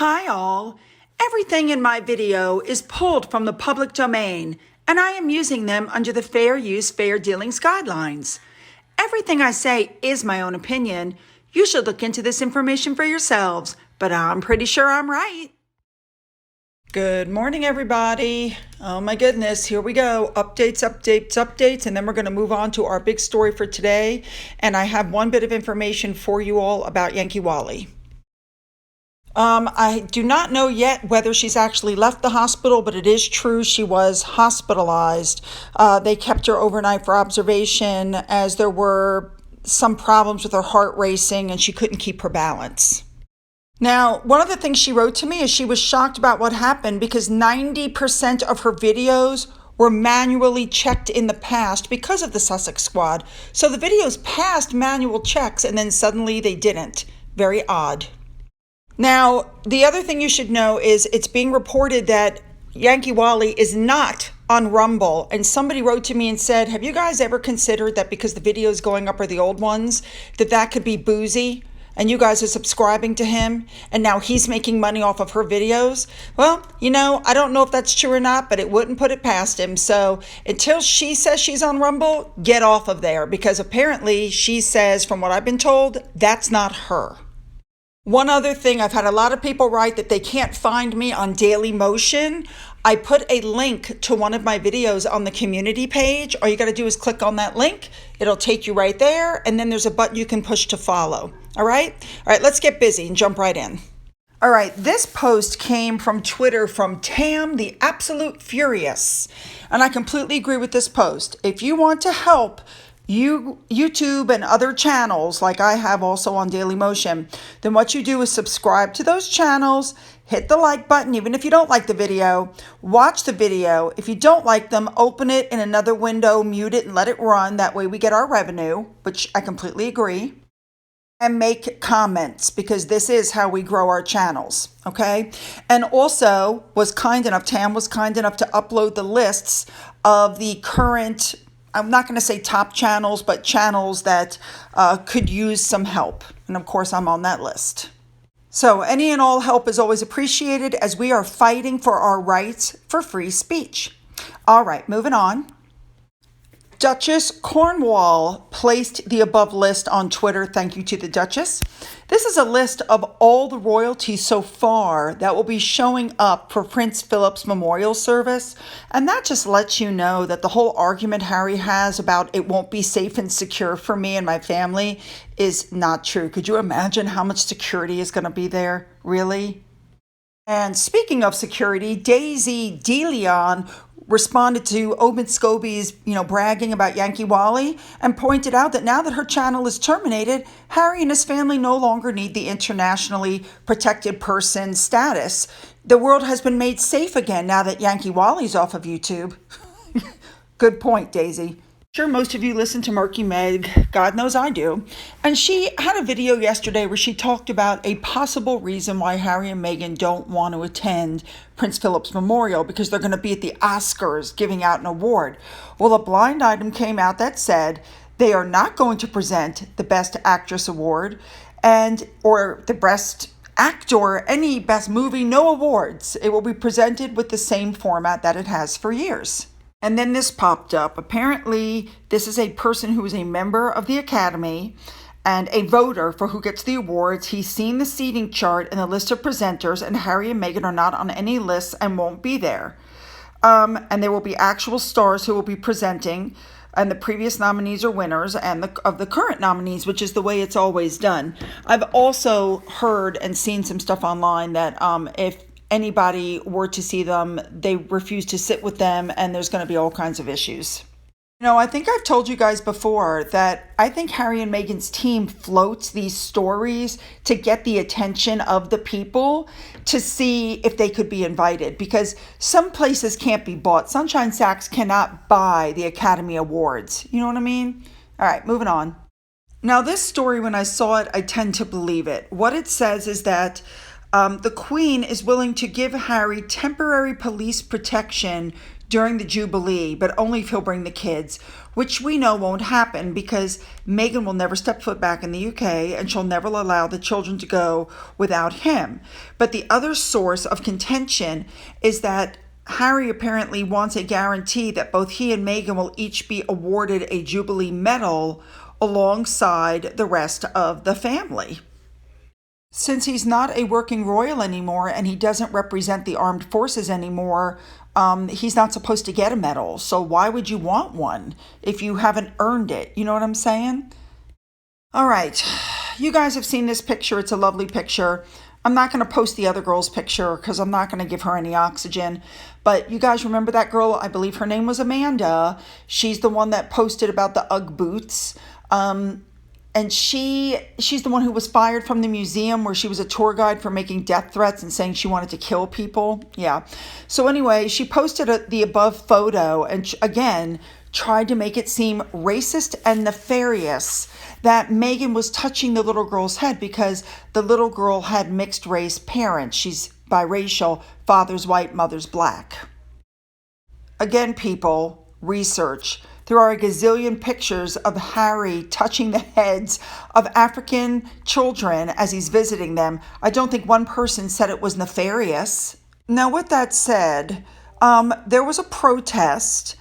Hi all! Everything in my video is pulled from the public domain, and I am using them under the Fair Use, Fair Dealings guidelines. Everything I say is my own opinion. You should look into this information for yourselves, but I'm pretty sure I'm right. Good morning, everybody. Oh my goodness, here we go. Updates, and then we're going to move on to our big story for today. And I have one bit of information for you all about Yankee Wally. I do not know yet whether she's actually left the hospital, but it is true she was hospitalized. They kept her overnight for observation as there were some problems with her heart racing and she couldn't keep her balance. Now, one of the things she wrote to me is she was shocked about what happened because 90% of her videos were manually checked in the past because of the Sussex Squad. So the videos passed manual checks and then suddenly they didn't. Very odd. Now, the other thing you should know is it's being reported that Yankee Wally is not on Rumble. And somebody wrote to me and said, have you guys ever considered that because the videos going up are the old ones, that could be Boozy? And you guys are subscribing to him, and now he's making money off of her videos? Well, I don't know if that's true or not, but it wouldn't put it past him. So until she says she's on Rumble, get off of there, because apparently she says, from what I've been told, that's not her. One other thing, I've had a lot of people write that they can't find me on Daily Motion. I put a link to one of my videos on the community page. All you got to do is click on that link. It'll take you right there, and then there's a button you can push to follow. All right, let's get busy and jump right in. All right, this post came from Twitter from Tam the Absolute Furious, and I completely agree with this post. If you want to help YouTube and other channels like I have also on Daily Motion, then what you do is subscribe to those channels, hit the like button even if you don't like the video, watch the video. If you don't like them, open it in another window, mute it and let it run. That way we get our revenue, which I completely agree. And make comments, because this is how we grow our channels, okay? And also Tam was kind enough to upload the lists of the current, I'm not going to say top channels, but channels that could use some help. And of course, I'm on that list. So any and all help is always appreciated as we are fighting for our rights for free speech. All right, moving on. Duchess Cornwall placed the above list on Twitter. Thank you to the Duchess. This is a list of all the royalty so far that will be showing up for Prince Philip's memorial service. And that just lets you know that the whole argument Harry has about it won't be safe and secure for me and my family is not true. Could you imagine how much security is going to be there? Really? And speaking of security, Daisy DeLeon responded to Owen Scobie's, bragging about Yankee Wally and pointed out that now that her channel is terminated, Harry and his family no longer need the internationally protected person status. The world has been made safe again now that Yankee Wally's off of YouTube. Good point, Daisy. Sure, most of you listen to Murky Meg. God knows I do. And she had a video yesterday where she talked about a possible reason why Harry and Meghan don't want to attend Prince Philip's memorial, because they're going to be at the Oscars giving out an award. Well, a blind item came out that said they are not going to present the Best Actress award or the Best Actor, any Best Movie, no awards. It will be presented with the same format that it has for years. And then this popped up. Apparently, this is a person who is a member of the Academy and a voter for who gets the awards. He's seen the seating chart and the list of presenters, and Harry and Meghan are not on any lists and won't be there. And there will be actual stars who will be presenting, and the previous nominees are winners of the current nominees, which is the way it's always done. I've also heard and seen some stuff online that if anybody were to see them, they refuse to sit with them, and there's going to be all kinds of issues. I think I've told you guys before that I think Harry and Meghan's team floats these stories to get the attention of the people to see if they could be invited, because some places can't be bought. Sunshine Sacks cannot buy the Academy Awards. You know what I mean? All right, moving on. Now, this story, when I saw it, I tend to believe it. What it says is that the Queen is willing to give Harry temporary police protection during the Jubilee, but only if he'll bring the kids, which we know won't happen because Meghan will never step foot back in the UK and she'll never allow the children to go without him. But the other source of contention is that Harry apparently wants a guarantee that both he and Meghan will each be awarded a Jubilee medal alongside the rest of the family. Since he's not a working royal anymore and he doesn't represent the armed forces anymore, he's not supposed to get a medal. So why would you want one if you haven't earned it? You know what I'm saying? All right. You guys have seen this picture. It's a lovely picture. I'm not going to post the other girl's picture because I'm not going to give her any oxygen. But you guys remember that girl? I believe her name was Amanda. She's the one that posted about the Ugg boots. And she's the one who was fired from the museum where she was a tour guide for making death threats and saying she wanted to kill people. Yeah. So anyway, she posted the above photo and again tried to make it seem racist and nefarious that Meghan was touching the little girl's head because the little girl had mixed race parents. She's biracial, father's white, mother's black. Again, people, research. There are a gazillion pictures of Harry touching the heads of African children as he's visiting them. I don't think one person said it was nefarious. Now, with that said, there was a protest,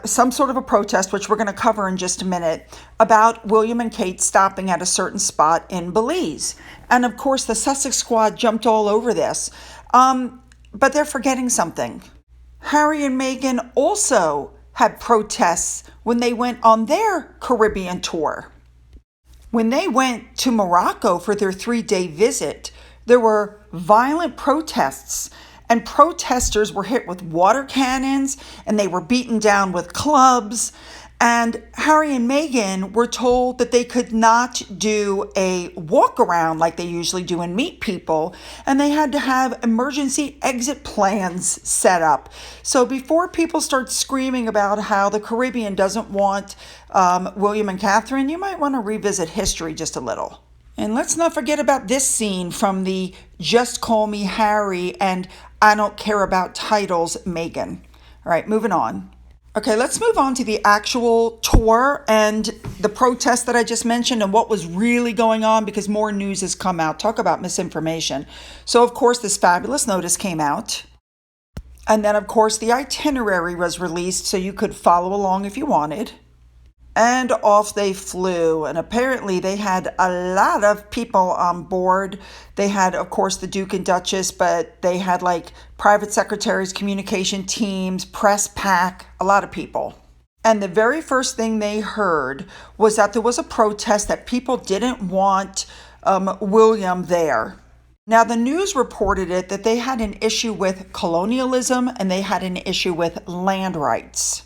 some sort of a protest, which we're going to cover in just a minute, about William and Kate stopping at a certain spot in Belize. And of course, the Sussex Squad jumped all over this. But they're forgetting something. Harry and Meghan also had protests when they went on their Caribbean tour. When they went to Morocco for their 3-day visit, there were violent protests, and protesters were hit with water cannons and they were beaten down with clubs. And Harry and Meghan were told that they could not do a walk around like they usually do and meet people, and they had to have emergency exit plans set up. So before people start screaming about how the Caribbean doesn't want William and Catherine, you might want to revisit history just a little. And let's not forget about this scene from the Just Call Me Harry and I Don't Care About Titles Meghan. All right, moving on. Okay, let's move on to the actual tour and the protest that I just mentioned and what was really going on because more news has come out. Talk about misinformation. So, of course, this fabulous notice came out. And then, of course, the itinerary was released so you could follow along if you wanted. And off they flew. And apparently they had a lot of people on board. They had, of course, the Duke and Duchess, but they had like private secretaries, communication teams, press pack, a lot of people. And the very first thing they heard was that there was a protest that people didn't want William there. Now, the news reported it that they had an issue with colonialism and they had an issue with land rights.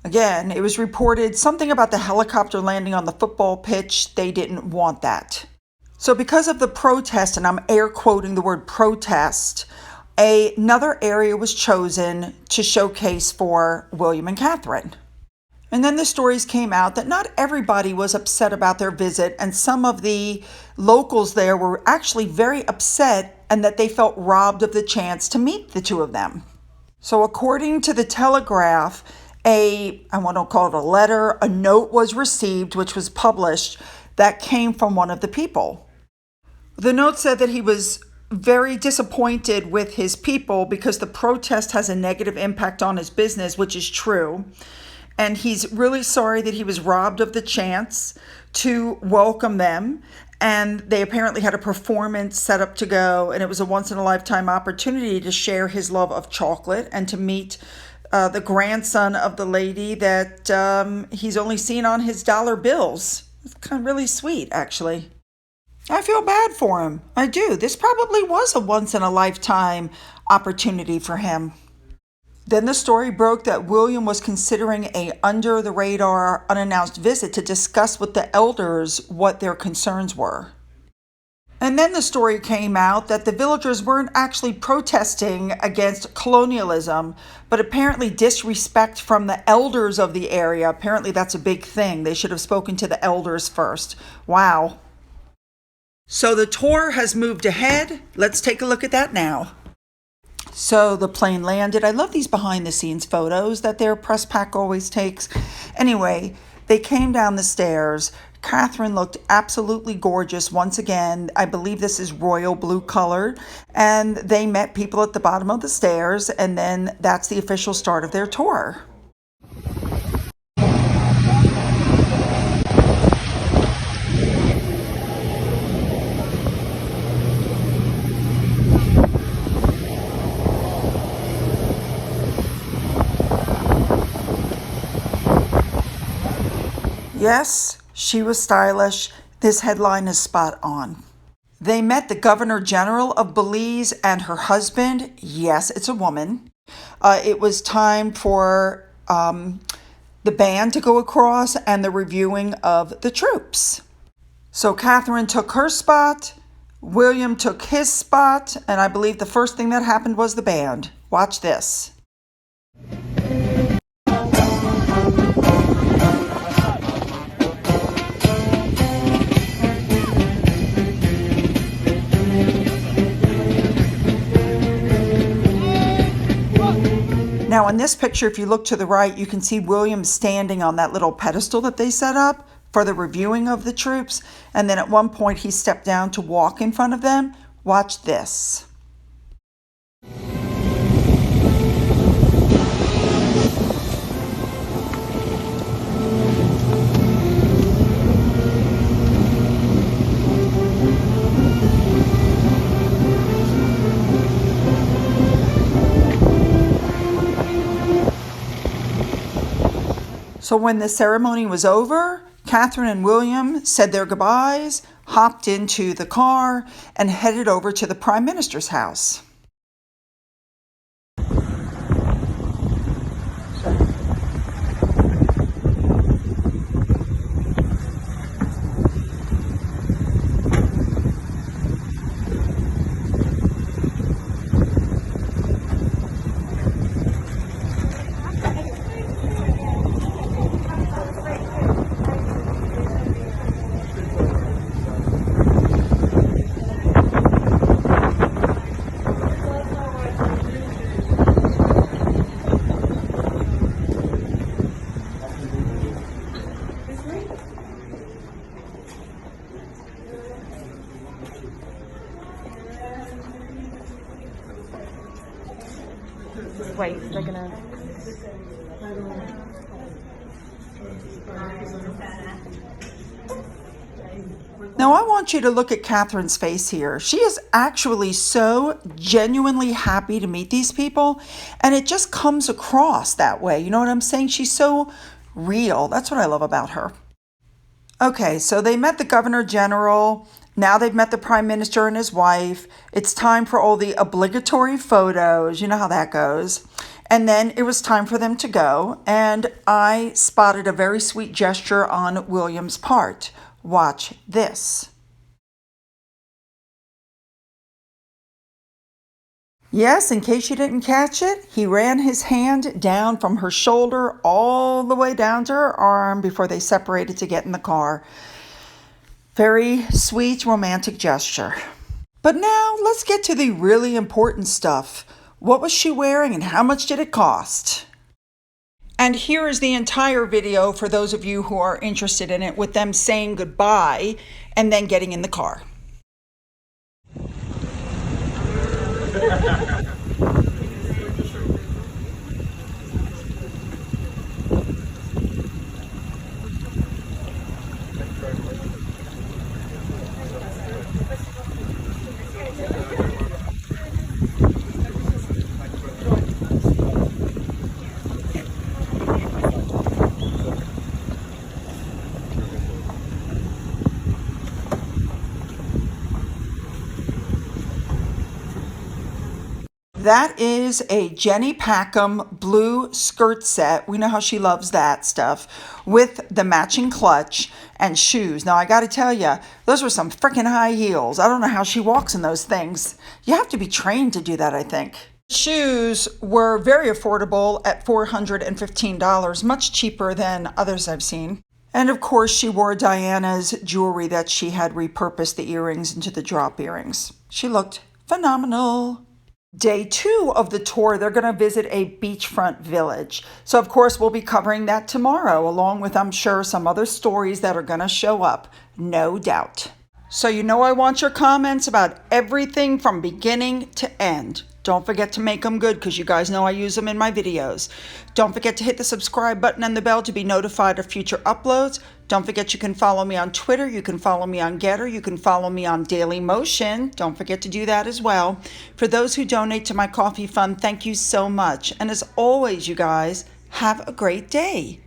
Again, it was reported something about the helicopter landing on the football pitch. They didn't want that. So because of the protest, and I'm air quoting the word protest, another area was chosen to showcase for William and Catherine. And then the stories came out that not everybody was upset about their visit, and some of the locals there were actually very upset and that they felt robbed of the chance to meet the two of them. So according to the Telegraph, I want to call it a letter, a note was received, which was published, that came from one of the people. The note said that he was very disappointed with his people because the protest has a negative impact on his business, which is true. And he's really sorry that he was robbed of the chance to welcome them. And they apparently had a performance set up to go, and it was a once-in-a-lifetime opportunity to share his love of chocolate and to meet the grandson of the lady that he's only seen on his dollar bills. It's kind of really sweet, actually. I feel bad for him. I do. This probably was a once-in-a-lifetime opportunity for him. Then the story broke that William was considering a under-the-radar, unannounced visit to discuss with the elders what their concerns were. And then the story came out that the villagers weren't actually protesting against colonialism, but apparently disrespect from the elders of the area. Apparently that's a big thing. They should have spoken to the elders first. Wow. So the tour has moved ahead. Let's take a look at that now. So the plane landed. I love these behind the scenes photos that their press pack always takes. Anyway, they came down the stairs. Catherine looked absolutely gorgeous once again. I believe this is royal blue color. And they met people at the bottom of the stairs, and then that's the official start of their tour. Yes, she was stylish. This headline is spot on. They met the Governor General of Belize and her husband. Yes, it's a woman. It was time for the band to go across and the reviewing of the troops. So Catherine took her spot, William took his spot, and I believe the first thing that happened was the band. Watch this. Now in this picture, if you look to the right, you can see William standing on that little pedestal that they set up for the reviewing of the troops. And then at one point he stepped down to walk in front of them. Watch this. So when the ceremony was over, Catherine and William said their goodbyes, hopped into the car, and headed over to the Prime Minister's house. Wait, they're gonna. Now I want you to look at Catherine's face here. She is actually so genuinely happy to meet these people, and it just comes across that way. You know what I'm saying? She's so real. That's what I love about her. Okay, so they met the Governor General. Now they've met the Prime Minister and his wife. It's time for all the obligatory photos. You know how that goes. And then it was time for them to go. And I spotted a very sweet gesture on William's part. Watch this. Yes, in case you didn't catch it, he ran his hand down from her shoulder all the way down to her arm before they separated to get in the car. Very sweet, romantic gesture. But now let's get to the really important stuff. What was she wearing and how much did it cost? And here is the entire video for those of you who are interested in it, with them saying goodbye and then getting in the car. That is a Jenny Packham blue skirt set. We know how she loves that stuff, with the matching clutch and shoes. Now, I got to tell you, those were some freaking high heels. I don't know how she walks in those things. You have to be trained to do that, I think. Shoes were very affordable at $415, much cheaper than others I've seen. And of course, she wore Diana's jewelry that she had repurposed the earrings into the drop earrings. She looked phenomenal. Day 2 of the tour, they're going to visit a beachfront village. So, of course, we'll be covering that tomorrow, along with, I'm sure, some other stories that are going to show up, no doubt. So, I want your comments about everything from beginning to end. Don't forget to make them good because you guys know I use them in my videos. Don't forget to hit the subscribe button and the bell to be notified of future uploads. Don't forget you can follow me on Twitter, you can follow me on Getter, you can follow me on Daily Motion. Don't forget to do that as well. For those who donate to my coffee fund, thank you so much. And as always, you guys, have a great day.